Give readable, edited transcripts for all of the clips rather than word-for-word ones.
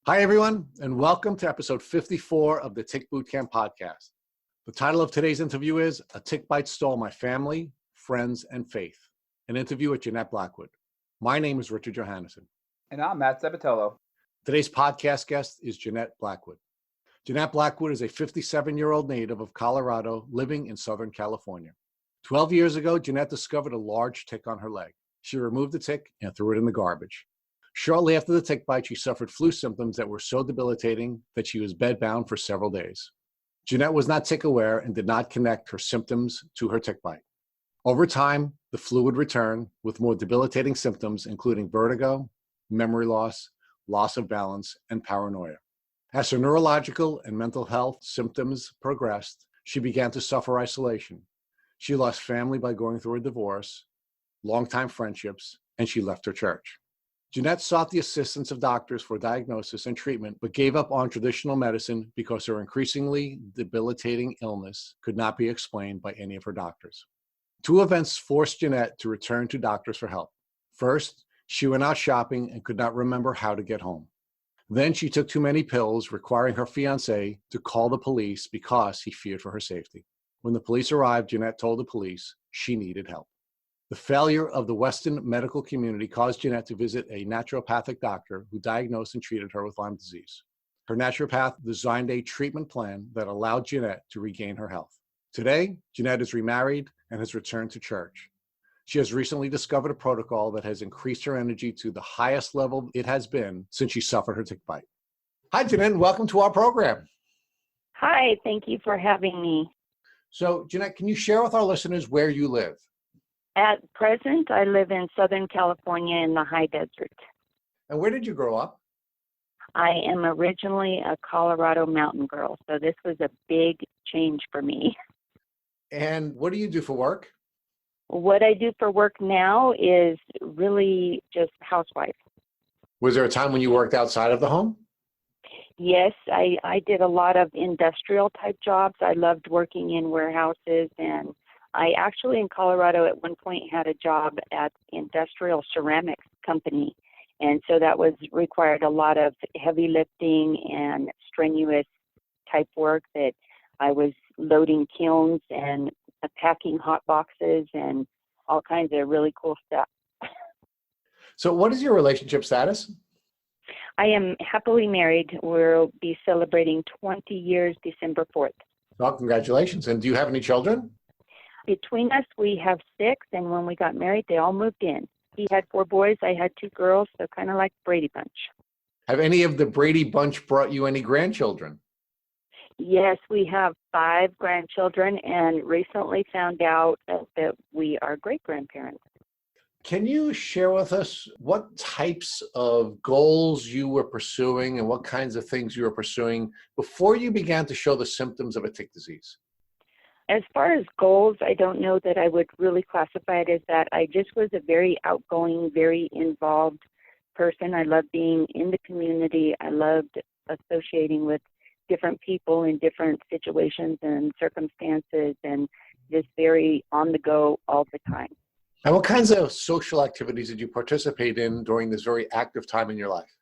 Hi, everyone, and welcome to episode 54 of the Tick Bootcamp podcast. The title of today's interview is A Tick Bite Stole My Family, Friends, and Faith, an interview with Jeanette Blackwood. My name is Richard Johannesson. And I'm Matt Sabatello. Today's podcast guest is Jeanette Blackwood. Jeanette Blackwood is a 57-year-old native of Colorado living in Southern California. 12 years ago, Jeanette discovered a large tick on her leg. She removed the tick and threw it in the garbage. Shortly after the tick bite, she suffered flu symptoms that were so debilitating that she was bedbound for several days. Jeanette was not tick aware and did not connect her symptoms to her tick bite. Over time, the flu would return with more debilitating symptoms, including vertigo, memory loss, loss of balance, and paranoia. As her neurological and mental health symptoms progressed, she began to suffer isolation. She lost family by going through a divorce, longtime friendships, and she left her church. Jeanette sought the assistance of doctors for diagnosis and treatment, but gave up on traditional medicine because her increasingly debilitating illness could not be explained by any of her doctors. Two events forced Jeanette to return to doctors for help. First, she went out shopping and could not remember how to get home. Then she took too many pills, requiring her fiancé to call the police because he feared for her safety. When the police arrived, Jeanette told the police she needed help. The failure of the Western medical community caused Jeanette to visit a naturopathic doctor who diagnosed and treated her with Lyme disease. Her naturopath designed a treatment plan that allowed Jeanette to regain her health. Today, Jeanette is remarried and has returned to church. She has recently discovered a protocol that has increased her energy to the highest level it has been since she suffered her tick bite. Hi, Jeanette, and welcome to our program. Hi, thank you for having me. So, Jeanette, can you share with our listeners where you live? At present, I live in Southern California in the high desert. And where did you grow up? I am originally a Colorado mountain girl, so this was a big change for me. And what do you do for work? What I do for work now is really just housewife. Was there a time when you worked outside of the home? Yes, I did a lot of industrial type jobs. I loved working in warehouses, and I actually in Colorado at one point had a job at industrial ceramics company. And so that required a lot of heavy lifting and strenuous type work that I was loading kilns and packing hot boxes and all kinds of really cool stuff. So what is your relationship status? I am happily married. We'll be celebrating 20 years December 4th. Well, congratulations. And do you have any children? Between us, we have 6, and when we got married, they all moved in. He had 4 boys, I had 2 girls, so kind of like Brady Bunch. Have any of the Brady Bunch brought you any grandchildren? Yes, we have 5 grandchildren, and recently found out that we are great-grandparents. Can you share with us what types of goals you were pursuing and what kinds of things you were pursuing before you began to show the symptoms of a tick disease? As far as goals, I don't know that I would really classify it as that. I just was a very outgoing, very involved person. I loved being in the community. I loved associating with different people in different situations and circumstances, and just very on the go all the time. And what kinds of social activities did you participate in during this very active time in your life?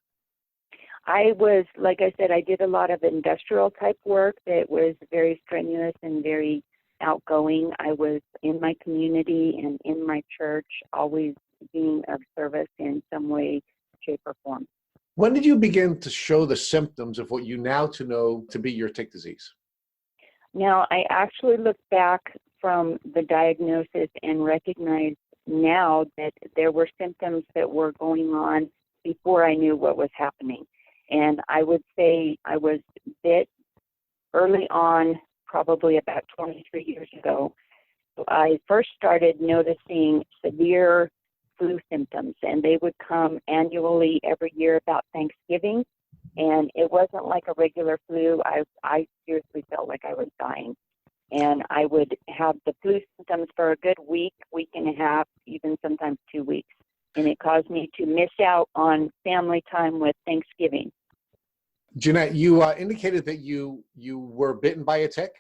I was, like I said, I did a lot of industrial type work that was very strenuous and very outgoing. I was in my community and in my church, always being of service in some way, shape, or form. When did you begin to show the symptoms of what you now to know to be your tick disease? Now, I actually look back from the diagnosis and recognize now that there were symptoms that were going on before I knew what was happening. And I would say I was bit early on, probably about 23 years ago. I first started noticing severe flu symptoms, and they would come annually every year about Thanksgiving. And it wasn't like a regular flu. I seriously felt like I was dying. And I would have the flu symptoms for a good week, week and a half, even sometimes 2 weeks. And it caused me to miss out on family time with Thanksgiving. Jeanette, you indicated that you were bitten by a tick?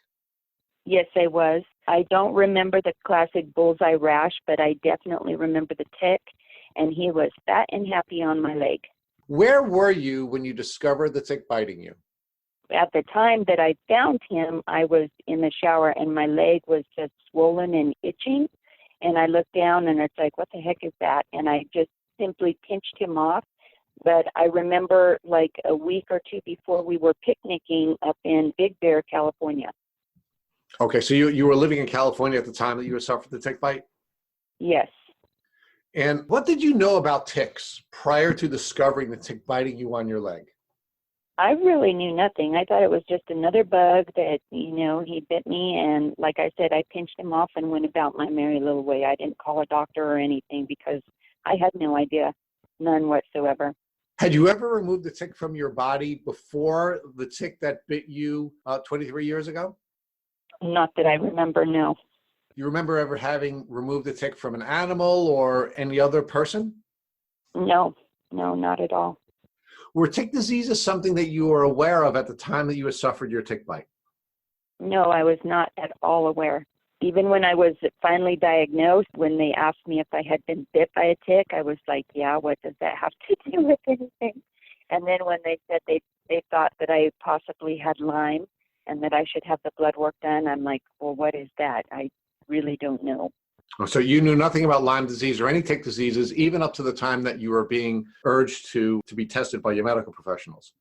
Yes, I was. I don't remember the classic bullseye rash, but I definitely remember the tick, and he was fat and happy on my leg. Where were you when you discovered the tick biting you? At the time that I found him, I was in the shower and my leg was just swollen and itching. And I looked down and it's like, what the heck is that? And I just simply pinched him off. But I remember like a week or two before we were picnicking up in Big Bear, California. Okay, so you were living in California at the time that you suffered the tick bite? Yes. And what did you know about ticks prior to discovering the tick biting you on your leg? I really knew nothing. I thought it was just another bug that, he bit me. And like I said, I pinched him off and went about my merry little way. I didn't call a doctor or anything because I had no idea, none whatsoever. Had you ever removed the tick from your body before the tick that bit you 23 years ago? Not that I remember, no. You remember ever having removed the tick from an animal or any other person? No, not at all. Were tick diseases something that you were aware of at the time that you had suffered your tick bite? No, I was not at all aware. Even when I was finally diagnosed, when they asked me if I had been bit by a tick, I was like, yeah, what does that have to do with anything? And then when they said they thought that I possibly had Lyme and that I should have the blood work done, I'm like, well, what is that? I really don't know. So you knew nothing about Lyme disease or any tick diseases, even up to the time that you were being urged to be tested by your medical professionals?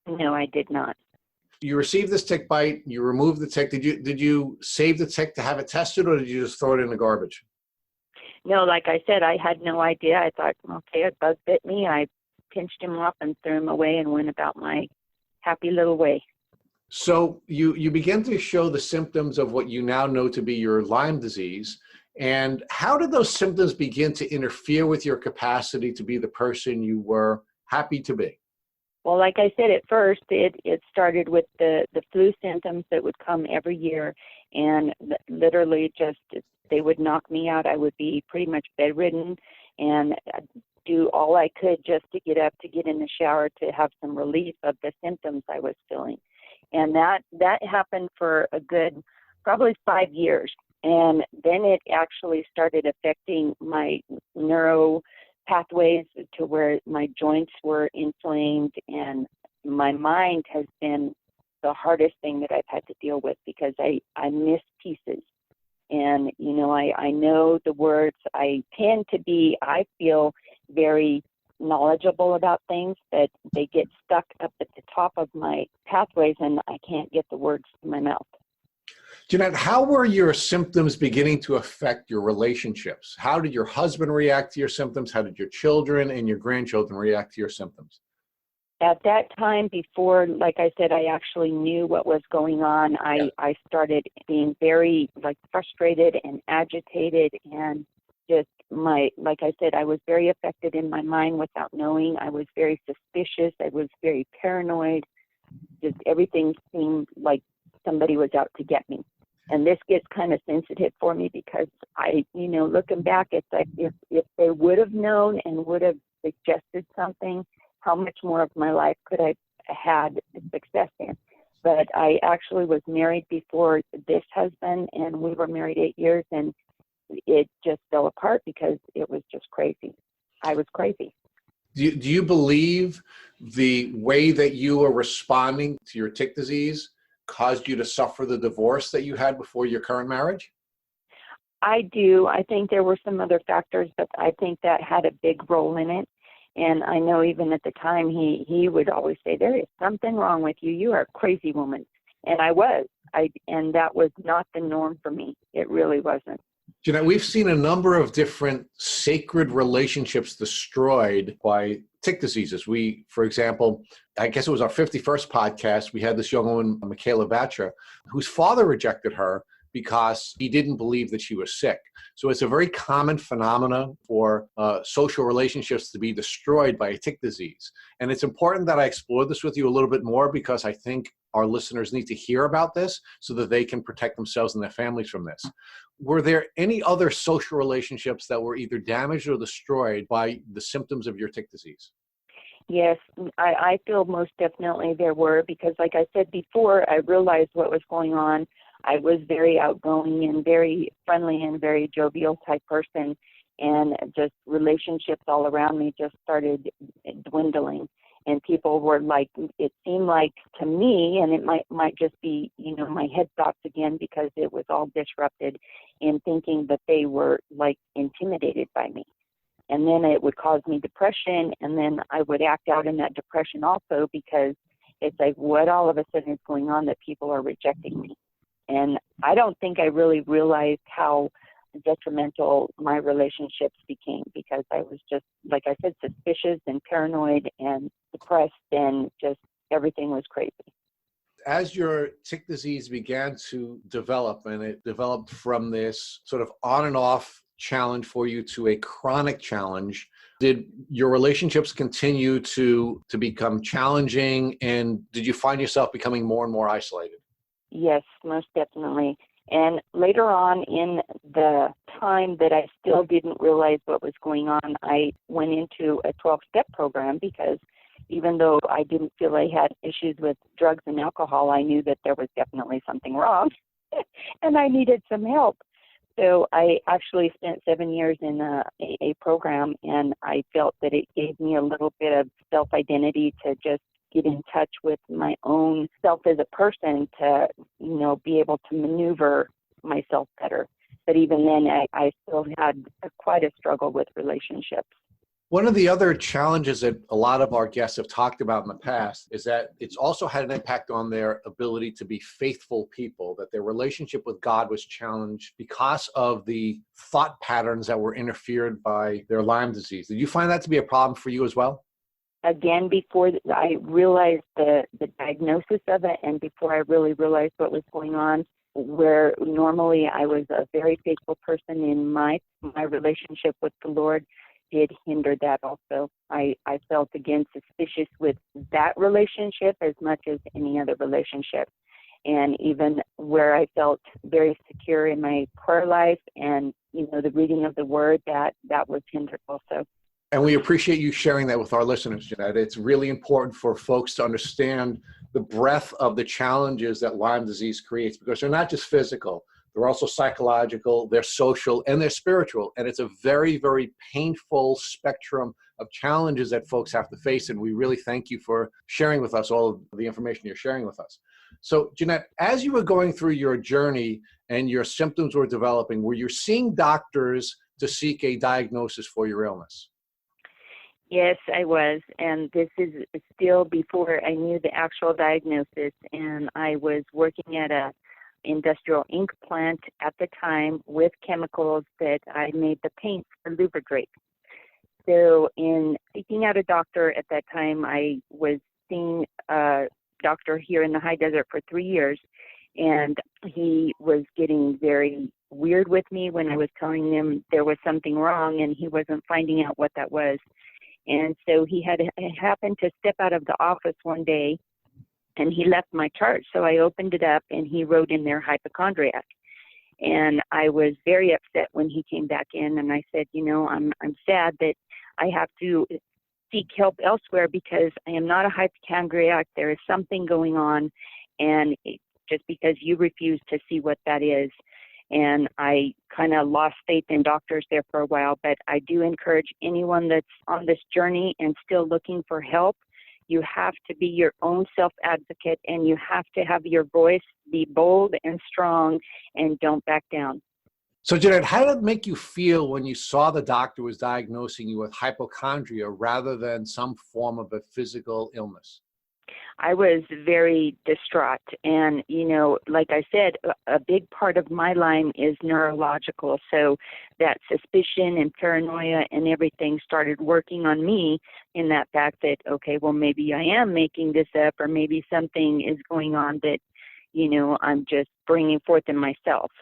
No, I did not. You received this tick bite, you removed the tick. Did you save the tick to have it tested, or did you just throw it in the garbage? No, like I said, I had no idea. I thought, okay, a bug bit me. I pinched him off and threw him away and went about my happy little way. So you began to show the symptoms of what you now know to be your Lyme disease. And how did those symptoms begin to interfere with your capacity to be the person you were happy to be? Well, like I said, at first, it started with the flu symptoms that would come every year, and literally just they would knock me out. I would be pretty much bedridden and do all I could just to get up, to get in the shower, to have some relief of the symptoms I was feeling. And that happened for a good probably 5 years. And then it actually started affecting my neuro pathways to where my joints were inflamed, and my mind has been the hardest thing that I've had to deal with because I miss pieces. And, I know the words. I tend to be, I feel, very knowledgeable about things, but they get stuck up at the top of my pathways and I can't get the words to my mouth. Jeanette, how were your symptoms beginning to affect your relationships? How did your husband react to your symptoms? How did your children and your grandchildren react to your symptoms? At that time, before, like I said, I actually knew what was going on. I started being very frustrated and agitated, and just like I said, I was very affected in my mind without knowing. I was very suspicious. I was very paranoid. Just everything seemed like somebody was out to get me. And this gets kind of sensitive for me because looking back, it's like if they would have known and would have suggested something, how much more of my life could I had success in? But I actually was married before this husband, and we were married 8 years, and it just fell apart because it was just crazy. I was crazy. Do you believe the way that you are responding to your tick disease caused you to suffer the divorce that you had before your current marriage? I do. I think there were some other factors, but I think that had a big role in it. And I know even at the time he would always say, there is something wrong with you. You are a crazy woman. And I was. And that was not the norm for me. It really wasn't. Jeanette, we've seen a number of different sacred relationships destroyed by tick diseases. For example, I guess it was our 51st podcast, we had this young woman, Michaela Vatra, whose father rejected her because he didn't believe that she was sick. So it's a very common phenomenon for social relationships to be destroyed by a tick disease. And it's important that I explore this with you a little bit more because I think our listeners need to hear about this so that they can protect themselves and their families from this. Were there any other social relationships that were either damaged or destroyed by the symptoms of your tick disease? Yes, I feel most definitely there were, because like I said before, I realized what was going on. I was very outgoing and very friendly and very jovial type person, and just relationships all around me just started dwindling. And people were like, it seemed like to me, and it might just be, my head thoughts again, because it was all disrupted in thinking that they were like intimidated by me. And then it would cause me depression, and then I would act out in that depression also, because it's like, what all of a sudden is going on that people are rejecting me? And I don't think I really realized how detrimental my relationships became, because I was just, like I said, suspicious and paranoid and depressed, and just everything was crazy. As your tick disease began to develop, and it developed from this sort of on and off challenge for you to a chronic challenge, did your relationships continue to become challenging, and did you find yourself becoming more and more isolated? Yes, most definitely. And later on in the time that I still didn't realize what was going on, I went into a 12-step program, because even though I didn't feel I had issues with drugs and alcohol, I knew that there was definitely something wrong and I needed some help. So I actually spent 7 years in a AA program, and I felt that it gave me a little bit of self-identity to just get in touch with my own self as a person, to, be able to maneuver myself better. But even then, I still had quite a struggle with relationships. One of the other challenges that a lot of our guests have talked about in the past is that it's also had an impact on their ability to be faithful people, that their relationship with God was challenged because of the thought patterns that were interfered by their Lyme disease. Did you find that to be a problem for you as well? Again, before I realized the diagnosis of it, and before I really realized what was going on, where normally I was a very faithful person in my relationship with the Lord, did hinder that also. I felt, again, suspicious with that relationship as much as any other relationship. And even where I felt very secure in my prayer life and, the reading of the Word, that was hindered also. And we appreciate you sharing that with our listeners, Jeanette. It's really important for folks to understand the breadth of the challenges that Lyme disease creates, because they're not just physical. They're also psychological, they're social, and they're spiritual. And it's a very, very painful spectrum of challenges that folks have to face. And we really thank you for sharing with us all of the information you're sharing with us. So, Jeanette, as you were going through your journey and your symptoms were developing, were you seeing doctors to seek a diagnosis for your illness? Yes, I was. And this is still before I knew the actual diagnosis. And I was working at a industrial ink plant at the time with chemicals that I made the paint for Lubridrape. So in seeking out a doctor at that time, I was seeing a doctor here in the high desert for 3 years, and he was getting very weird with me when I was telling him there was something wrong, and he wasn't finding out what that was. And so he had happened to step out of the office one day, and he left my chart. So I opened it up, and he wrote in there hypochondriac. And I was very upset when he came back in, and I said, I'm sad that I have to seek help elsewhere, because I am not a hypochondriac. There is something going on, and just because you refuse to see what that is. And I kind of lost faith in doctors there for a while, but I do encourage anyone that's on this journey and still looking for help. You have to be your own self-advocate, and you have to have your voice be bold and strong, and don't back down. So, Jeanette, how did it make you feel when you saw the doctor was diagnosing you with hypochondria rather than some form of a physical illness? I was very distraught. And, like I said, a big part of my Lyme is neurological. So that suspicion and paranoia and everything started working on me, in that fact that, okay, well, maybe I am making this up, or maybe something is going on that, I'm just bringing forth in myself.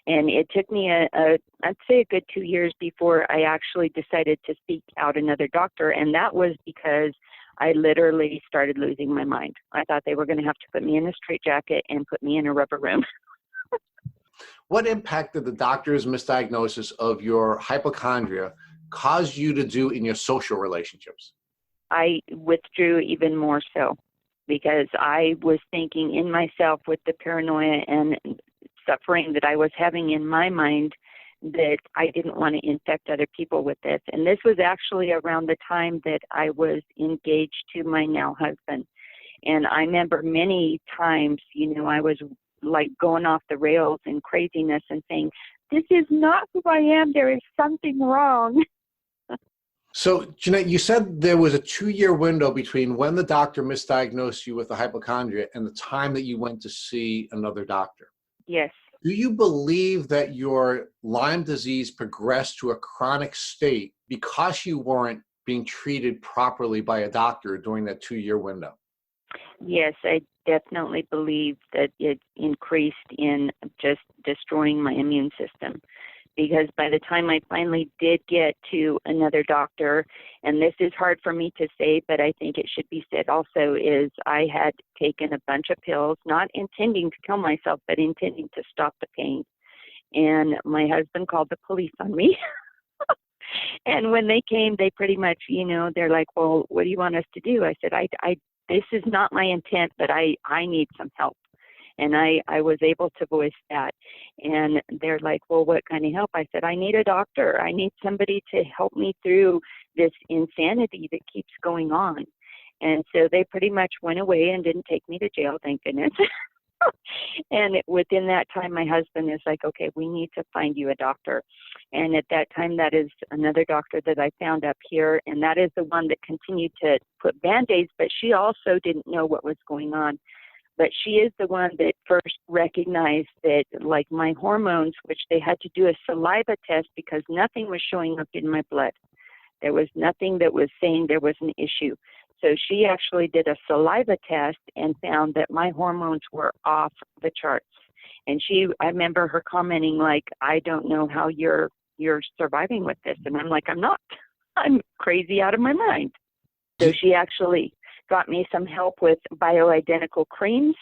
And it took me I'd say a good 2 years before I actually decided to seek out another doctor. And that was because I literally started losing my mind. I thought they were going to have to put me in a straitjacket and put me in a rubber room. What impact did the doctor's misdiagnosis of your hypochondria cause you to do in your social relationships? I withdrew even more so, because I was thinking in myself, with the paranoia and suffering that I was having in my mind, that I didn't want to infect other people with this. And this was actually around the time that I was engaged to my now husband. And I remember many times, I was like going off the rails and craziness and saying, this is not who I am. There is something wrong. So, Jeanette, you said there was a 2-year window between when the doctor misdiagnosed you with a hypochondria and the time that you went to see another doctor. Yes. Do you believe that your Lyme disease progressed to a chronic state because you weren't being treated properly by a doctor during that 2-year window? Yes, I definitely believe that it increased in just destroying my immune system. Because by the time I finally did get to another doctor, and this is hard for me to say, but I think it should be said also, is I had taken a bunch of pills, not intending to kill myself, but intending to stop the pain. And my husband called the police on me. And when they came, they pretty much, they're like, well, what do you want us to do? I said, this is not my intent, but I need some help. And I was able to voice that. And they're like, well, what kind of help? I said, I need a doctor. I need somebody to help me through this insanity that keeps going on. And so they pretty much went away and didn't take me to jail, thank goodness. And within that time, my husband is like, okay, we need to find you a doctor. And at that time, that is another doctor that I found up here. And that is the one that continued to put Band-Aids, but she also didn't know what was going on. But she is the one that first recognized that, like, my hormones, which they had to do a saliva test because nothing was showing up in my blood. There was nothing that was saying there was an issue. So she actually did a saliva test and found that my hormones were off the charts. And I remember her commenting, like, I don't know how you're surviving with this. And I'm like, I'm not. I'm crazy out of my mind. So she actually got me some help with bioidentical creams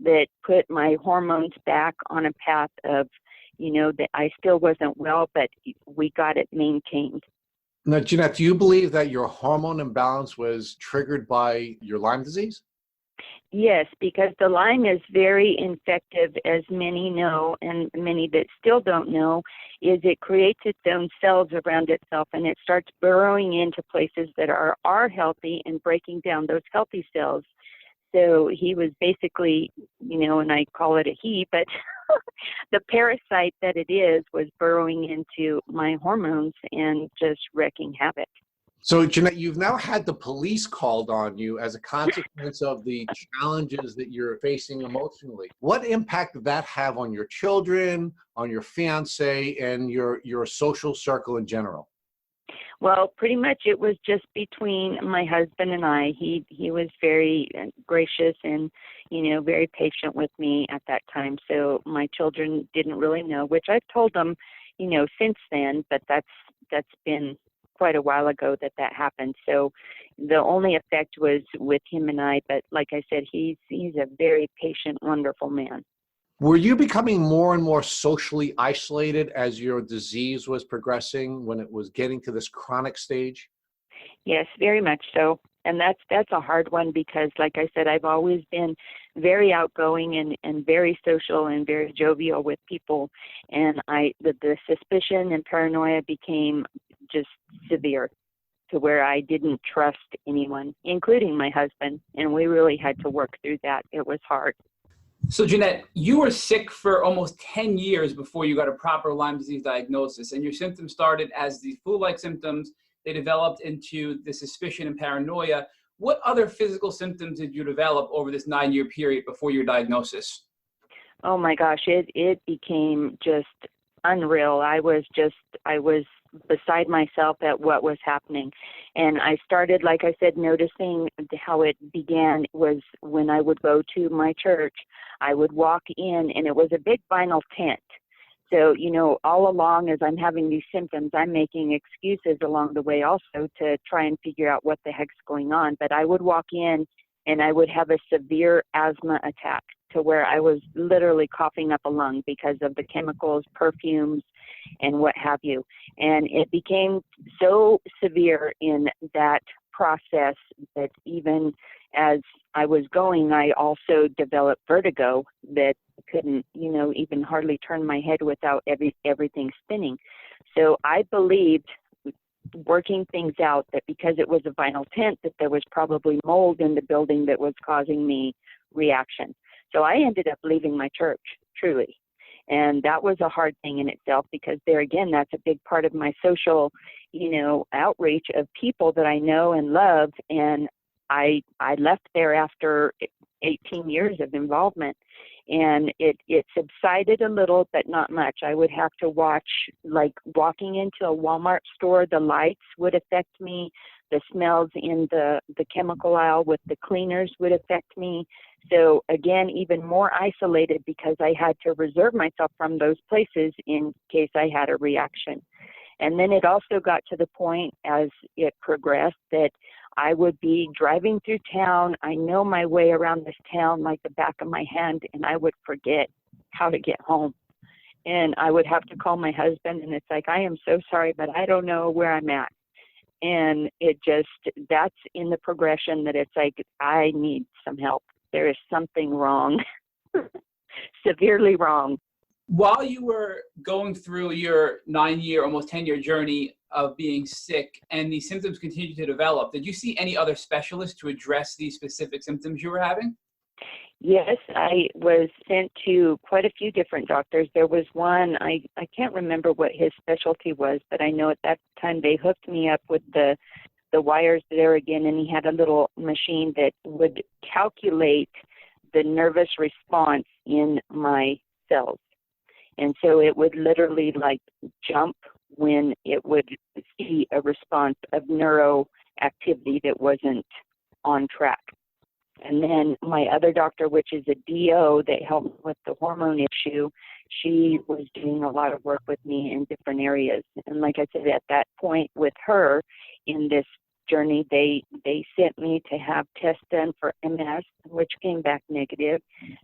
that put my hormones back on a path of, that I still wasn't well, but we got it maintained. Now, Jeanette, do you believe that your hormone imbalance was triggered by your Lyme disease? Yes, because the Lyme is very infective, as many know, and many that still don't know, is it creates its own cells around itself, and it starts burrowing into places that are healthy and breaking down those healthy cells. So he was basically, and I call it a he, but the parasite that it is was burrowing into my hormones and just wreaking havoc. So, Jeanette, you've now had the police called on you as a consequence of the challenges that you're facing emotionally. What impact did that have on your children, on your fiance, and your social circle in general? Well, pretty much it was just between my husband and I. He was very gracious and, very patient with me at that time. So my children didn't really know, which I've told them, since then, but that's been quite a while ago that happened. So the only effect was with him and I, but like I said, he's a very patient, wonderful man. Were you becoming more and more socially isolated as your disease was progressing when it was getting to this chronic stage? Yes, very much so. And that's a hard one because, like I said, I've always been very outgoing and very social and very jovial with people. And the suspicion and paranoia became just severe to where I didn't trust anyone, including my husband. And we really had to work through that. It was hard. So, Jeanette, you were sick for almost 10 years before you got a proper Lyme disease diagnosis, and your symptoms started as the flu-like symptoms. They developed into the suspicion and paranoia. What other physical symptoms did you develop over this 9-year period before your diagnosis? Oh my gosh, it became just unreal. I was beside myself at what was happening. And I started, like I said, noticing how it began was when I would go to my church. I would walk in, and it was a big vinyl tent. So, all along as I'm having these symptoms, I'm making excuses along the way also to try and figure out what the heck's going on. But I would walk in, and I would have a severe asthma attack to where I was literally coughing up a lung because of the chemicals, perfumes, and what have you. And it became so severe in that process that even as I was going, I also developed vertigo that couldn't, even hardly turn my head without everything spinning. So I believed, working things out, that because it was a vinyl tent, that there was probably mold in the building that was causing me reaction. So I ended up leaving my church, truly. And that was a hard thing in itself, because there again, that's a big part of my social, outreach of people that I know and love. And I left there after 18 years of involvement, and it subsided a little, but not much. I would have to watch, like walking into a Walmart store, the lights would affect me. The smells in the chemical aisle with the cleaners would affect me. So again, even more isolated, because I had to reserve myself from those places in case I had a reaction. And then it also got to the point as it progressed that I would be driving through town. I know my way around this town like the back of my hand, and I would forget how to get home. And I would have to call my husband, and it's like, I am so sorry, but I don't know where I'm at. And that's in the progression that it's like, I need some help. There is something wrong, severely wrong. While you were going through your 9-year, almost 10-year journey of being sick and these symptoms continued to develop, did you see any other specialists to address these specific symptoms you were having? Yes, I was sent to quite a few different doctors. There was one, I can't remember what his specialty was, but I know at that time they hooked me up with the wires there again, and he had a little machine that would calculate the nervous response in my cells. And so it would literally like jump when it would see a response of neuroactivity that wasn't on track. And then my other doctor, which is a DO that helped with the hormone issue, she was doing a lot of work with me in different areas. And like I said, at that point with her in this journey, they sent me to have tests done for MS, which came back negative.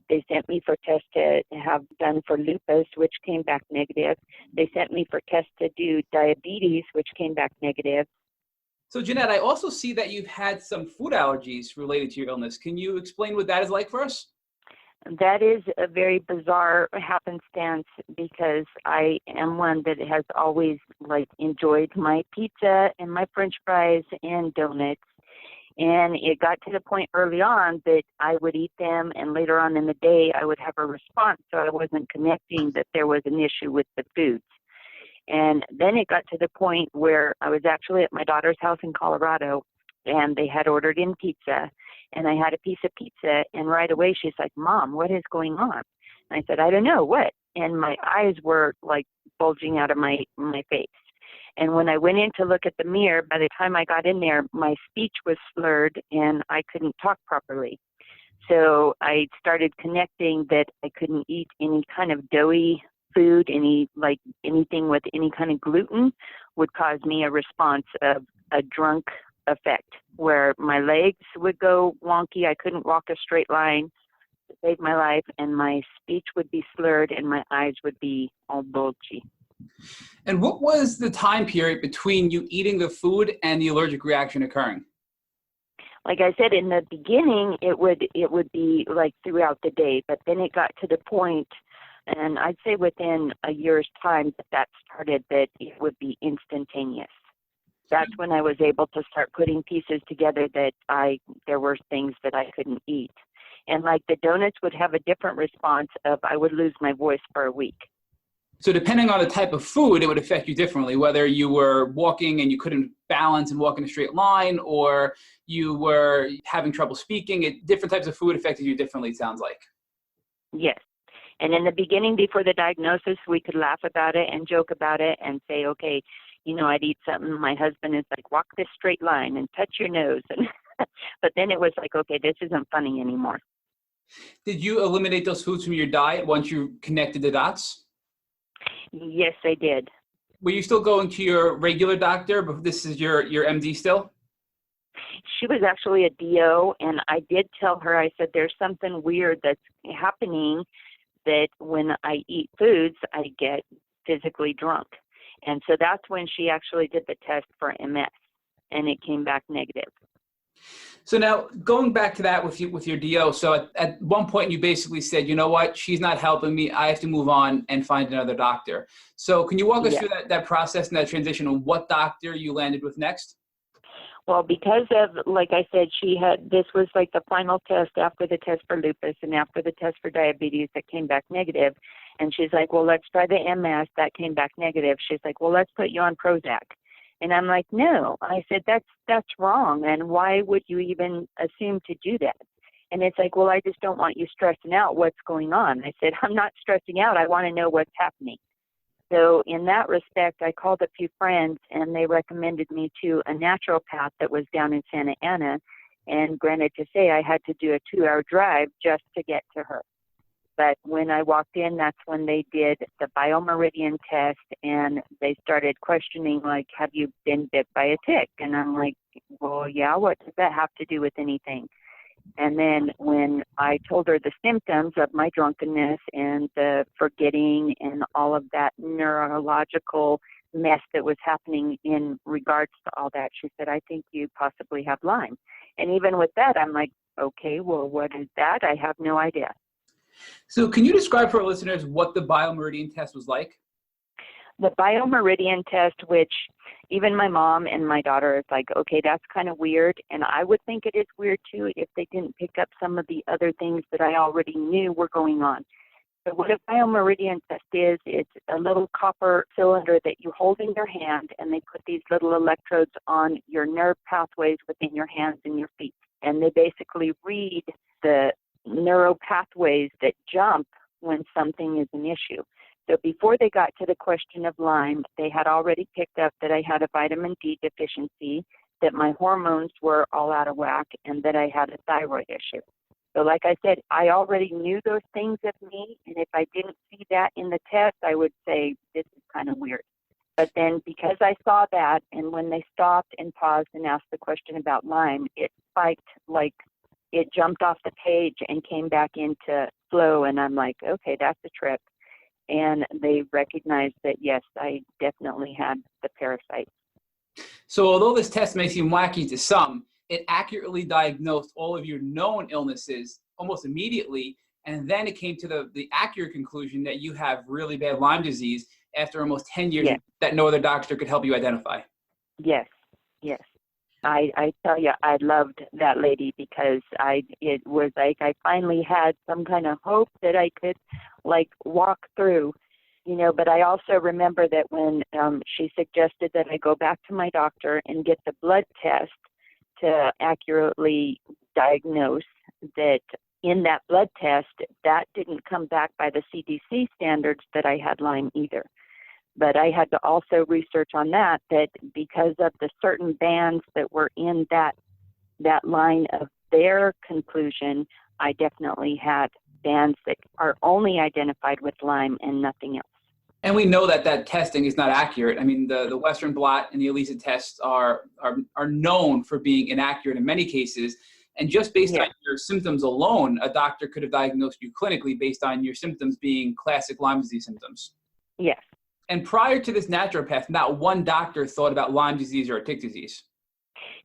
They sent me for tests to have done for lupus, which came back negative. They sent me for tests to do diabetes, which came back negative. So Jeanette, I also see that you've had some food allergies related to your illness. Can you explain what that is like for us? That is a very bizarre happenstance, because I am one that has always enjoyed my pizza and my French fries and donuts. And it got to the point early on that I would eat them, and later on in the day I would have a response, so I wasn't connecting that there was an issue with the foods. And then it got to the point where I was actually at my daughter's house in Colorado, and they had ordered in pizza, and I had a piece of pizza, and right away she's like, "Mom, what is going on?" And I said, "I don't know, what?" And my eyes were bulging out of my face. And when I went in to look at the mirror, by the time I got in there, my speech was slurred and I couldn't talk properly. So I started connecting that I couldn't eat any kind of doughy food, anything with any kind of gluten would cause me a response of a drunk effect, where my legs would go wonky. I couldn't walk a straight line to save my life, and my speech would be slurred and my eyes would be all bulgy. And what was the time period between you eating the food and the allergic reaction occurring? Like I said, in the beginning, it would be throughout the day, but then it got to the point, and I'd say within a year's time that started, that it would be instantaneous. That's when I was able to start putting pieces together that there were things that I couldn't eat. And the donuts would have a different response of I would lose my voice for a week. So depending on the type of food, it would affect you differently, whether you were walking and you couldn't balance and walk in a straight line, or you were having trouble speaking. Different types of food affected you differently, it sounds like. Yes. And in the beginning, before the diagnosis, we could laugh about it and joke about it and say, okay, I'd eat something. My husband is like, walk this straight line and touch your nose. And but then it was like, okay, this isn't funny anymore. Did you eliminate those foods from your diet once you connected the dots? Yes, I did. Were you still going to your regular doctor, but this is your MD still? She was actually a DO, and I did tell her, I said, there's something weird that's happening, that when I eat foods, I get physically drunk. And so that's when she actually did the test for MS, and it came back negative. So now going back to that with your DO, so at one point you basically said, you know what, she's not helping me. I have to move on and find another doctor. So can you walk us Yeah. through that process and that transition and what doctor you landed with next? Well, because of, like I said, this was like the final test after the test for lupus and after the test for diabetes that came back negative. And she's like, well, let's try the MS. That came back negative. She's like, well, let's put you on Prozac. And I'm like, no. I said, that's wrong. And why would you even assume to do that? And it's like, well, I just don't want you stressing out what's going on. I said, I'm not stressing out. I want to know what's happening. So in that respect, I called a few friends, and they recommended me to a naturopath that was down in Santa Ana. And granted to say, I had to do a 2-hour drive just to get to her. But when I walked in, that's when they did the biomeridian test, and they started questioning, like, have you been bit by a tick? And I'm like, well, yeah, what does that have to do with anything? And then when I told her the symptoms of my drunkenness and the forgetting and all of that neurological mess that was happening in regards to all that, she said, I think you possibly have Lyme. And even with that, I'm like, okay, well, what is that? I have no idea. So can you describe for our listeners what the biomeridian test was like? The biomeridian test, which even my mom and my daughter is like, okay, that's kind of weird. And I would think it is weird too if they didn't pick up some of the other things that I already knew were going on. So what a biomeridian test is, it's a little copper cylinder that you hold in your hand, and they put these little electrodes on your nerve pathways within your hands and your feet. And they basically read the neural pathways that jump when something is an issue. So before they got to the question of Lyme, they had already picked up that I had a vitamin D deficiency, that my hormones were all out of whack, and that I had a thyroid issue. So like I said, I already knew those things of me, and if I didn't see that in the test, I would say, this is kind of weird. But then because I saw that, and when they stopped and paused and asked the question about Lyme, it spiked, like it jumped off the page and came back into flow, and I'm like, okay, that's a trip. And they recognized that, yes, I definitely had the parasite. So although this test may seem wacky to some, it accurately diagnosed all of your known illnesses almost immediately. And then it came to the accurate conclusion that you have really bad Lyme disease after almost 10 years Yes. that no other doctor could help you identify. Yes, yes. I tell you, I loved that lady because it was like I finally had some kind of hope that I could like walk through, but I also remember that when she suggested that I go back to my doctor and get the blood test to accurately diagnose that in that blood test, that didn't come back by the CDC standards that I had Lyme either. But I had to also research on that because of the certain bands that were in that line of their conclusion, I definitely had bands that are only identified with Lyme and nothing else. And we know that testing is not accurate. I mean, the Western blot and the ELISA tests are known for being inaccurate in many cases. And just based on your symptoms alone, a doctor could have diagnosed you clinically based on your symptoms being classic Lyme disease symptoms. Yes. And prior to this naturopath, not one doctor thought about Lyme disease or tick disease.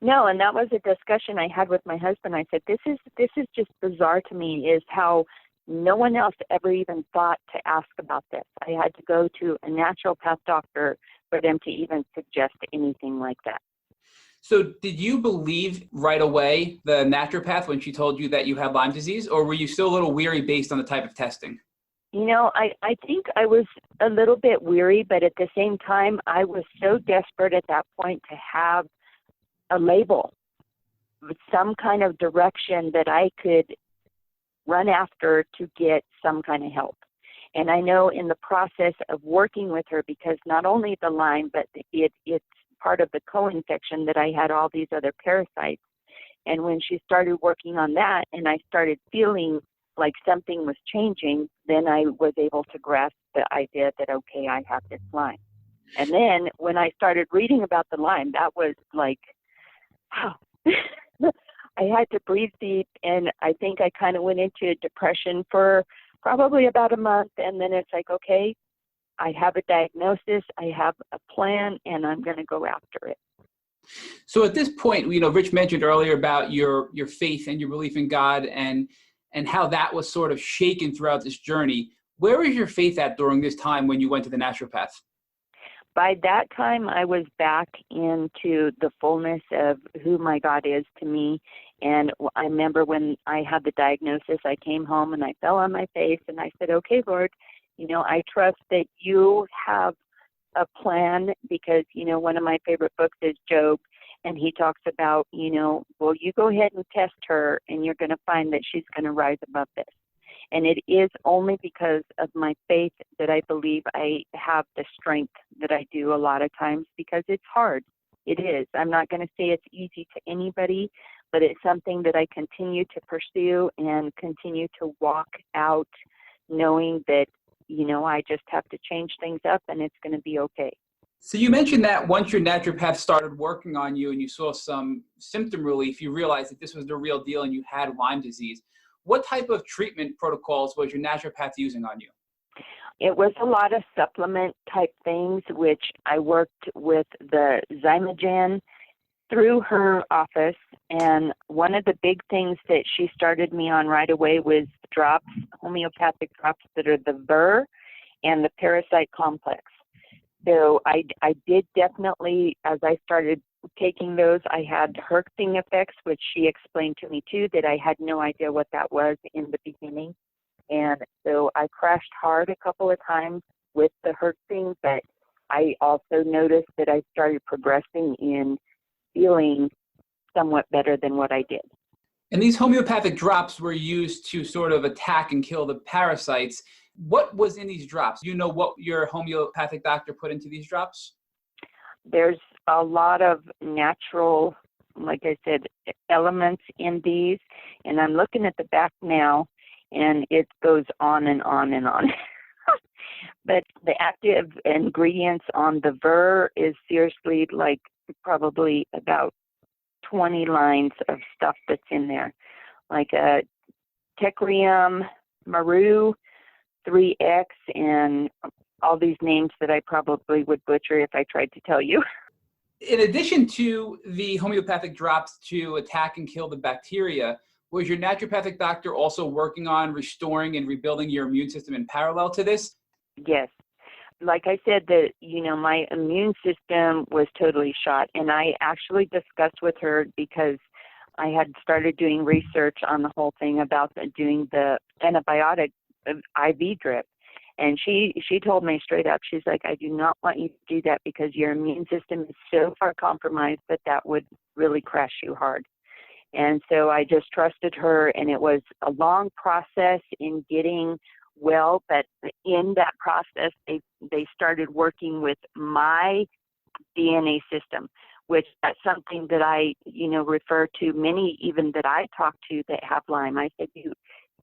No, and that was a discussion I had with my husband. I said, this is just bizarre to me, is how no one else ever even thought to ask about this. I had to go to a naturopath doctor for them to even suggest anything like that. So did you believe right away the naturopath when she told you that you had Lyme disease, or were you still a little weary based on the type of testing? I think I was a little bit weary, but at the same time, I was so desperate at that point to have a label, some kind of direction that I could run after to get some kind of help. And I know in the process of working with her, because not only the Lyme, but it's part of the co-infection that I had all these other parasites. And when she started working on that and I started feeling like something was changing, then I was able to grasp the idea that, okay, I have this Lyme. And then when I started reading about the Lyme, that was like, wow. I had to breathe deep, and I think I kind of went into depression for probably about a month, and then it's like, okay, I have a diagnosis, I have a plan, and I'm going to go after it. So at this point, Rich mentioned earlier about your faith and your belief in God and how that was sort of shaken throughout this journey. Where was your faith at during this time when you went to the naturopath? By that time, I was back into the fullness of who my God is to me. And I remember when I had the diagnosis, I came home and I fell on my face and I said, okay, Lord, I trust that you have a plan because, one of my favorite books is Job. And he talks about, well, you go ahead and test her and you're going to find that she's going to rise above this. And it is only because of my faith that I believe I have the strength that I do a lot of times because it's hard. It is. I'm not going to say it's easy to anybody, but it's something that I continue to pursue and continue to walk out knowing that, I just have to change things up and it's going to be okay. So you mentioned that once your naturopath started working on you and you saw some symptom relief, you realized that this was the real deal and you had Lyme disease. What type of treatment protocols was your naturopath using on you? It was a lot of supplement type things, which I worked with the Zymogen through her office. And one of the big things that she started me on right away was drops, homeopathic drops that are the Ver and the Parasite Complex. So I did definitely, as I started taking those, I had herxing effects, which she explained to me too, that I had no idea what that was in the beginning. And so I crashed hard a couple of times with the herxing, but I also noticed that I started progressing in feeling somewhat better than what I did. And these homeopathic drops were used to sort of attack and kill the parasites. What was in these drops? Do you know what your homeopathic doctor put into these drops? There's a lot of natural, like I said, elements in these. And I'm looking at the back now, and it goes on and on and on. But the active ingredients on the Ver is seriously like probably about 20 lines of stuff that's in there. Like a Tecrium, Maru, 3X, and all these names that I probably would butcher if I tried to tell you. In addition to the homeopathic drops to attack and kill the bacteria, was your naturopathic doctor also working on restoring and rebuilding your immune system in parallel to this? Yes. Like I said, that my immune system was totally shot, and I actually discussed with her because I had started doing research on the whole thing about doing the antibiotic IV drip. And she told me straight up, she's like, I do not want you to do that because your immune system is so far compromised that would really crash you hard. And so I just trusted her, and it was a long process in getting well, but in that process, they started working with my DNA system, which that's something that I, refer to many even that I talk to that have Lyme. I said,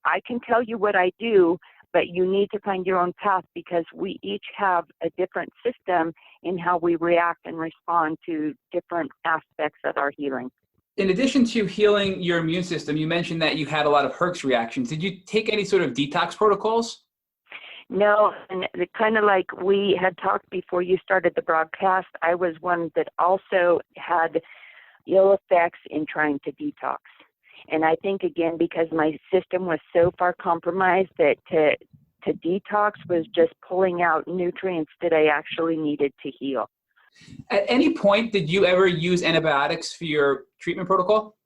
I can tell you what I do, but you need to find your own path because we each have a different system in how we react and respond to different aspects of our healing. In addition to healing your immune system, you mentioned that you had a lot of herx reactions. Did you take any sort of detox protocols? No, and kind of like we had talked before you started the broadcast, I was one that also had ill effects in trying to detox. And I think, again, because my system was so far compromised that to detox was just pulling out nutrients that I actually needed to heal. At any point, did you ever use antibiotics for your treatment protocol?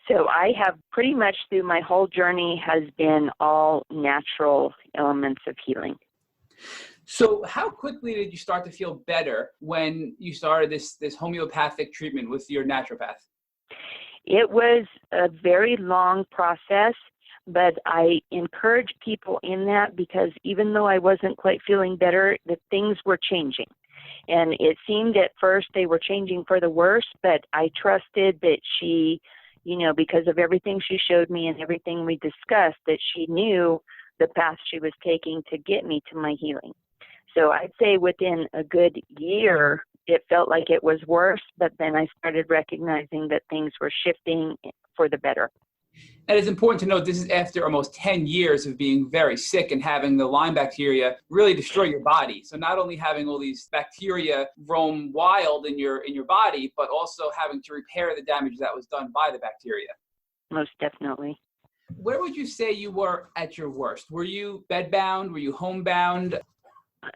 So I have pretty much through my whole journey has been all natural elements of healing. So how quickly did you start to feel better when you started this homeopathic treatment with your naturopath? It was a very long process, but I encourage people in that because even though I wasn't quite feeling better, the things were changing. And it seemed at first they were changing for the worse, but I trusted that she, because of everything she showed me and everything we discussed, that she knew the path she was taking to get me to my healing. So I'd say within a good year, it felt like it was worse, but then I started recognizing that things were shifting for the better. And it's important to note this is after almost 10 years of being very sick and having the Lyme bacteria really destroy your body. So not only having all these bacteria roam wild in your body, but also having to repair the damage that was done by the bacteria. Most definitely. Where would you say you were at your worst? Were you bedbound? Were you homebound?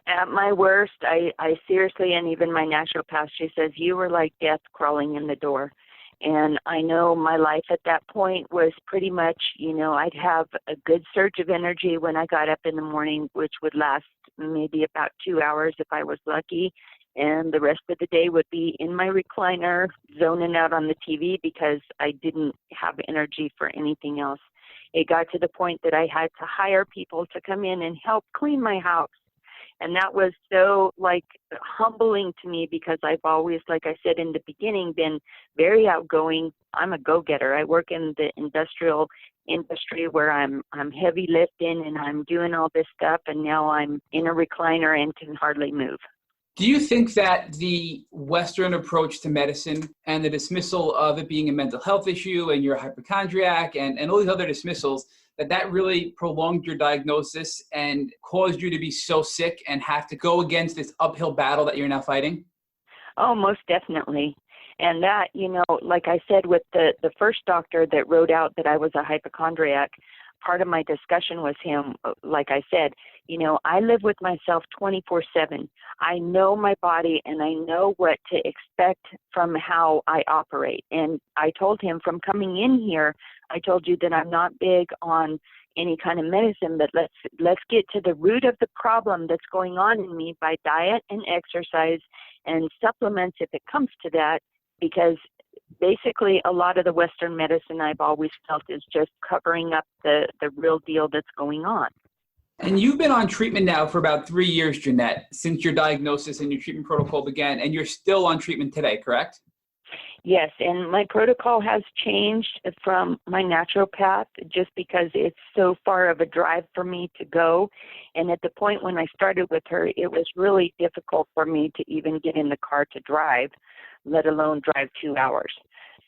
At my worst, I seriously, and even my naturopath, she says, you were like death crawling in the door. And I know my life at that point was pretty much, I'd have a good surge of energy when I got up in the morning, which would last maybe about 2 hours if I was lucky. And the rest of the day would be in my recliner, zoning out on the TV because I didn't have energy for anything else. It got to the point that I had to hire people to come in and help clean my house. And that was so humbling to me because I've always, like I said in the beginning, been very outgoing. I'm a go-getter. I work in the industrial industry where I'm heavy lifting and I'm doing all this stuff. And now I'm in a recliner and can hardly move. Do you think that the Western approach to medicine and the dismissal of it being a mental health issue and you're a hypochondriac and all these other dismissals, that really prolonged your diagnosis and caused you to be so sick and have to go against this uphill battle that you're now fighting? Oh, most definitely. And that, like I said, with the first doctor that wrote out that I was a hypochondriac, part of my discussion with him, like I said, I live with myself 24/7. I know my body and I know what to expect from how I operate. And I told him from coming in here, I told you that I'm not big on any kind of medicine, but let's get to the root of the problem that's going on in me by diet and exercise and supplements if it comes to that, because basically a lot of the Western medicine I've always felt is just covering up the real deal that's going on. And you've been on treatment now for about 3 years, Jeanette, since your diagnosis and your treatment protocol began, and you're still on treatment today, correct? Yes, and my protocol has changed from my naturopath just because it's so far of a drive for me to go. And at the point when I started with her, it was really difficult for me to even get in the car to drive, let alone drive 2 hours.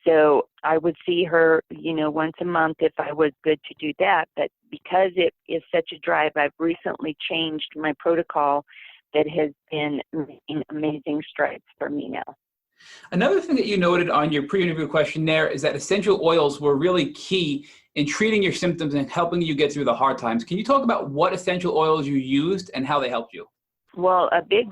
So I would see her, once a month if I was good to do that. But because it is such a drive, I've recently changed my protocol that has been making amazing strides for me now. Another thing that you noted on your pre-interview questionnaire is that essential oils were really key in treating your symptoms and helping you get through the hard times. Can you talk about what essential oils you used and how they helped you? Well, a big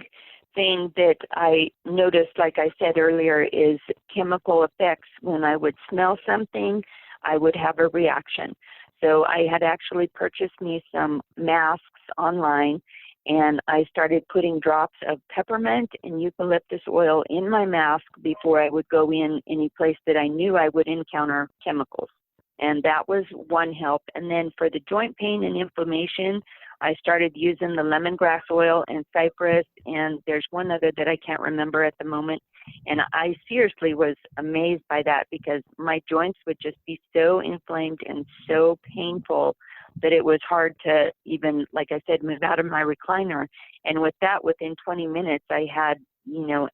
thing that I noticed, like I said earlier, is chemical effects. When I would smell something, I would have a reaction. So I had actually purchased me some masks online, and I started putting drops of peppermint and eucalyptus oil in my mask before I would go in any place that I knew I would encounter chemicals. And that was one help. And then for the joint pain and inflammation, I started using the lemongrass oil and cypress, and there's one other that I can't remember at the moment. And I seriously was amazed by that because my joints would just be so inflamed and so painful that it was hard to even, like I said, move out of my recliner. And with that, within 20 minutes, I had,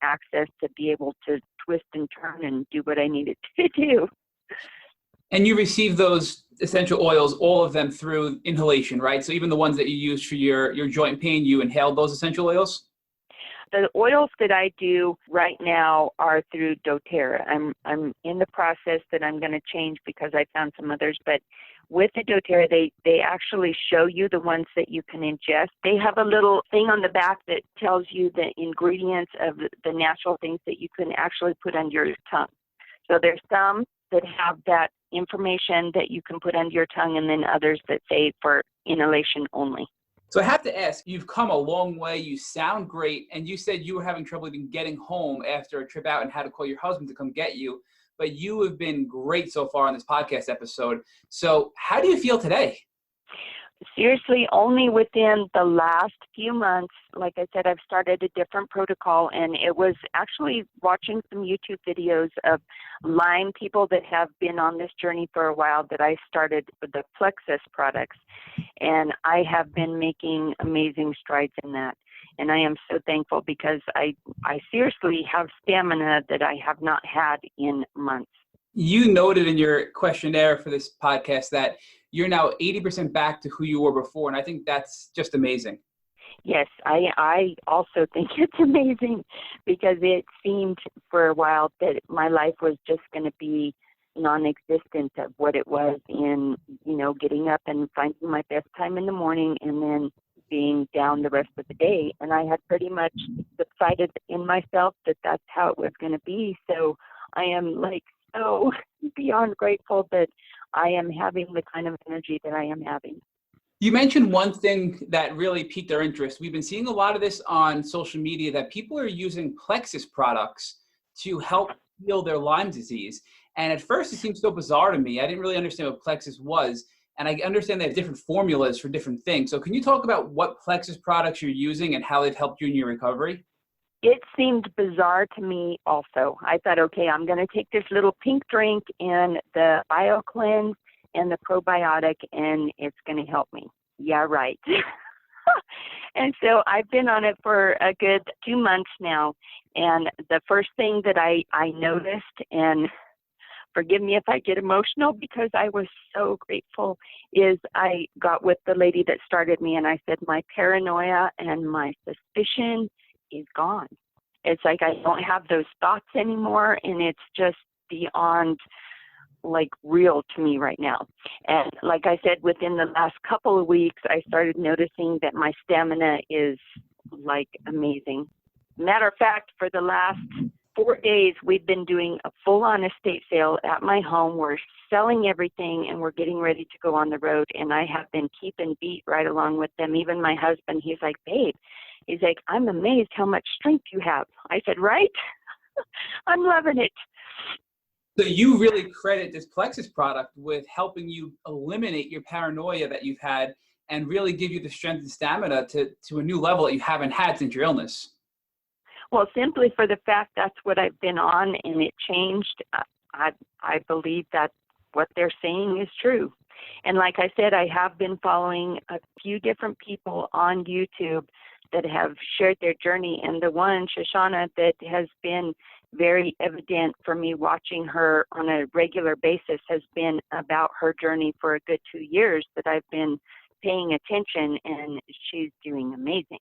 access to be able to twist and turn and do what I needed to do. And you received those essential oils, all of them through inhalation, right? So even the ones that you used for your joint pain, you inhaled those essential oils? The oils that I do right now are through doTERRA. I'm in the process that I'm going to change because I found some others, but with the doTERRA, they actually show you the ones that you can ingest. They have a little thing on the back that tells you the ingredients of the natural things that you can actually put under your tongue. So there's some that have that information that you can put under your tongue, and then others that say for inhalation only. So I have to ask, you've come a long way, you sound great, and you said you were having trouble even getting home after a trip out and had to call your husband to come get you, but you have been great so far on this podcast episode. So how do you feel today? Seriously, only within the last few months, like I said, I've started a different protocol, and it was actually watching some YouTube videos of Lyme people that have been on this journey for a while that I started with the Plexus products, and I have been making amazing strides in that. And I am so thankful because I seriously have stamina that I have not had in months. You noted in your questionnaire for this podcast that you're now 80% back to who you were before, and I think that's just amazing. Yes, I also think it's amazing because it seemed for a while that my life was just going to be non-existent of what it was in, getting up and finding my best time in the morning and then being down the rest of the day. And I had pretty much decided in myself that that's how it was going to be. So I am so beyond grateful that I am having the kind of energy that I am having. You mentioned one thing that really piqued our interest. We've been seeing a lot of this on social media that people are using Plexus products to help heal their Lyme disease. And at first it seemed so bizarre to me. I didn't really understand what Plexus was. And I understand they have different formulas for different things. So can you talk about what Plexus products you're using and how they've helped you in your recovery? It seemed bizarre to me also. I thought, okay, I'm going to take this little pink drink and the BioCleanse and the probiotic, and it's going to help me. Yeah, right. And so I've been on it for a good 2 months now. And the first thing that I noticed, and forgive me if I get emotional because I was so grateful, is I got with the lady that started me and I said, my paranoia and my suspicion is gone. It's like I don't have those thoughts anymore, and it's just beyond real to me right now. And like I said, within the last couple of weeks, I started noticing that my stamina is amazing. Matter of fact, for the last 4 days, we've been doing a full-on estate sale at my home. We're selling everything and we're getting ready to go on the road. And I have been keeping beat right along with them. Even my husband, he's like, babe, he's like, I'm amazed how much strength you have. I said, right? I'm loving it. So you really credit this Plexus product with helping you eliminate your paranoia that you've had and really give you the strength and stamina to a new level that you haven't had since your illness. Well, simply for the fact that's what I've been on and it changed, I believe that what they're saying is true. And like I said, I have been following a few different people on YouTube that have shared their journey. And the one, Shoshana, that has been very evident for me watching her on a regular basis has been about her journey for a good 2 years that I've been paying attention, and she's doing amazing.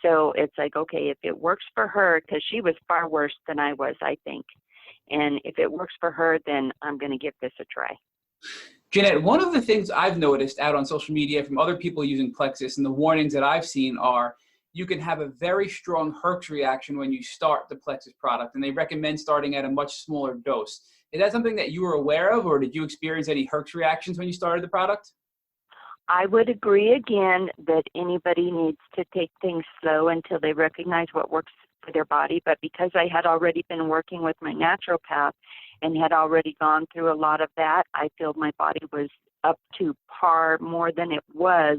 So it's like, okay, if it works for her, because she was far worse than I was, I think. And if it works for her, then I'm going to give this a try. Jeanette, one of the things I've noticed out on social media from other people using Plexus and the warnings that I've seen are you can have a very strong Herx reaction when you start the Plexus product, and they recommend starting at a much smaller dose. Is that something that you were aware of, or did you experience any Herx reactions when you started the product? I would agree again that anybody needs to take things slow until they recognize what works for their body. But because I had already been working with my naturopath and had already gone through a lot of that, I feel my body was up to par more than it was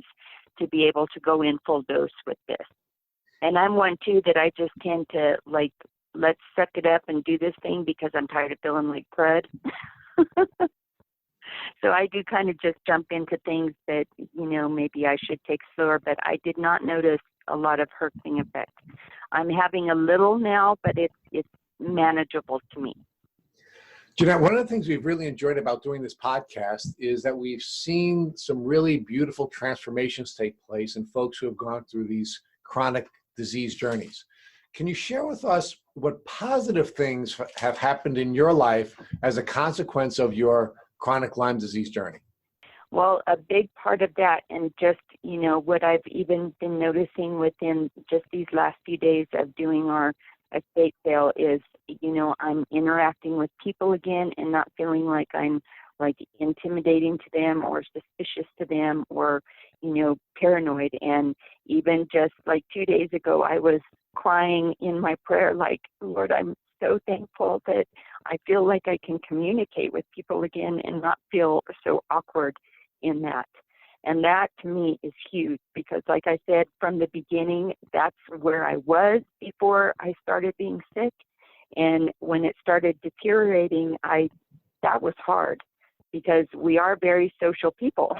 to be able to go in full dose with this. And I'm one too that I just tend to let's suck it up and do this thing because I'm tired of feeling like crud. So I do kind of just jump into things that, maybe I should take slower, but I did not notice a lot of herxing effect. I'm having a little now, but it's manageable to me. Jeanette, one of the things we've really enjoyed about doing this podcast is that we've seen some really beautiful transformations take place in folks who have gone through these chronic disease journeys. Can you share with us what positive things have happened in your life as a consequence of your chronic Lyme disease journey? Well, a big part of that, and just, what I've even been noticing within just these last few days of doing our estate sale is, I'm interacting with people again and not feeling like I'm intimidating to them or suspicious to them or, paranoid. And even just 2 days ago, I was crying in my prayer, Lord, I'm so thankful that I feel like I can communicate with people again and not feel so awkward in that. And that to me is huge because like I said, from the beginning, that's where I was before I started being sick. And when it started deteriorating, that was hard because we are very social people,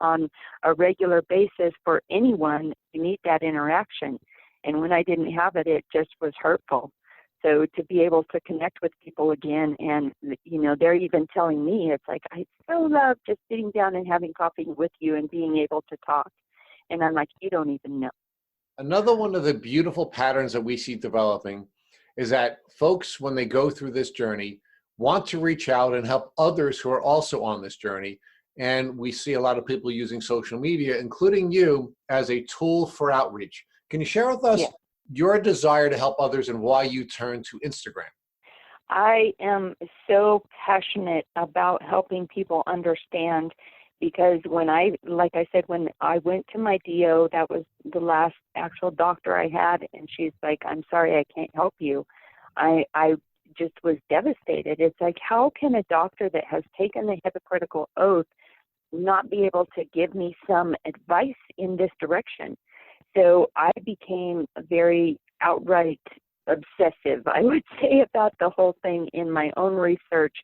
on a regular basis. For anyone, you need that interaction. And when I didn't have it, it just was hurtful. so to be able to connect with people again, and, they're even telling me, it's like, I so love just sitting down and having coffee with you and being able to talk. And I'm like, you don't even know. Another one of the beautiful patterns that we see developing is that folks, when they go through this journey, want to reach out and help others who are also on this journey. And we see a lot of people using social media, including you, as a tool for outreach. Can you share with us your desire to help others and why you turned to Instagram? I am so passionate about helping people understand, because when like I said, when I went to my DO, that was the last actual doctor I had, and she's like, I'm sorry, I can't help you. I just was devastated. It's like, how can a doctor that has taken the Hippocratic oath not be able to give me some advice in this direction? So I became very outright obsessive, I would say, about the whole thing in my own research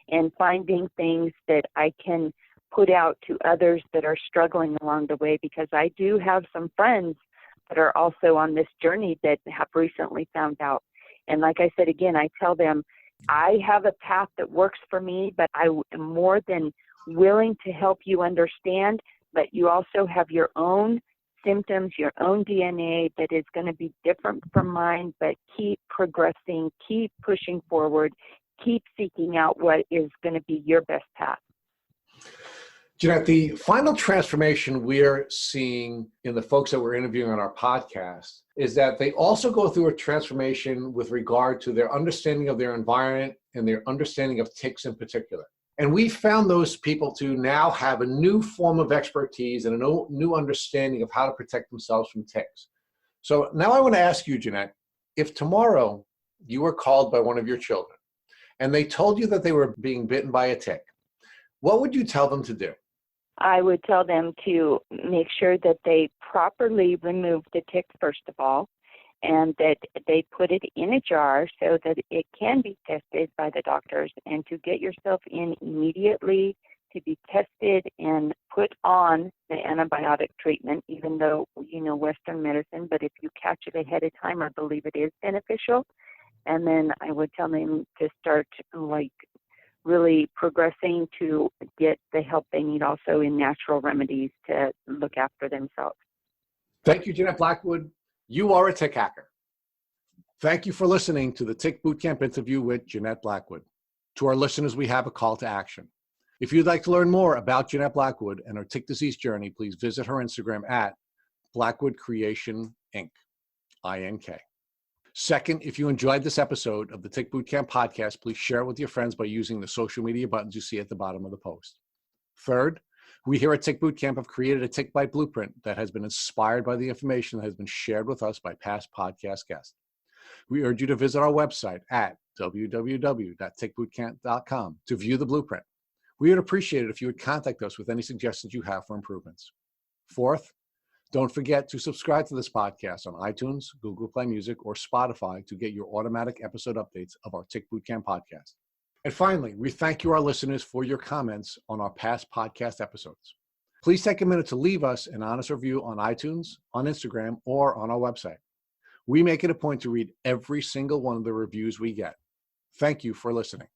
and finding things that I can put out to others that are struggling along the way, because I do have some friends that are also on this journey that have recently found out. And like I said, again, I tell them, I have a path that works for me, but I am more than willing to help you understand, but you also have your own symptoms, your own DNA that is going to be different from mine, but keep progressing, keep pushing forward, keep seeking out what is going to be your best path. Jeanette, the final transformation we're seeing in the folks that we're interviewing on our podcast is that they also go through a transformation with regard to their understanding of their environment and their understanding of ticks in particular. And we found those people to now have a new form of expertise and a new understanding of how to protect themselves from ticks. So now I want to ask you, Jeanette, if tomorrow you were called by one of your children and they told you that they were being bitten by a tick, what would you tell them to do? I would tell them to make sure that they properly remove the tick, first of all, and that they put it in a jar so that it can be tested by the doctors, and to get yourself in immediately to be tested and put on the antibiotic treatment, even though, Western medicine, but if you catch it ahead of time, I believe it is beneficial. And then I would tell them to start really progressing to get the help they need also in natural remedies to look after themselves. Thank you, Jeanette Blackwood. You are a tick hacker. Thank you for listening to the Tick Bootcamp interview with Jeanette Blackwood. To our listeners, we have a call to action. If you'd like to learn more about Jeanette Blackwood and her tick disease journey, please visit her Instagram at Blackwood Creation Inc. INK. Second, if you enjoyed this episode of the Tick Bootcamp podcast, please share it with your friends by using the social media buttons you see at the bottom of the post. Third, we here at Tick Bootcamp have created a Tick Bite blueprint that has been inspired by the information that has been shared with us by past podcast guests. We urge you to visit our website at www.tickbootcamp.com to view the blueprint. We would appreciate it if you would contact us with any suggestions you have for improvements. Fourth, don't forget to subscribe to this podcast on iTunes, Google Play Music, or Spotify to get your automatic episode updates of our Tick Bootcamp podcast. And finally, we thank you, our listeners, for your comments on our past podcast episodes. Please take a minute to leave us an honest review on iTunes, on Instagram, or on our website. We make it a point to read every single one of the reviews we get. Thank you for listening.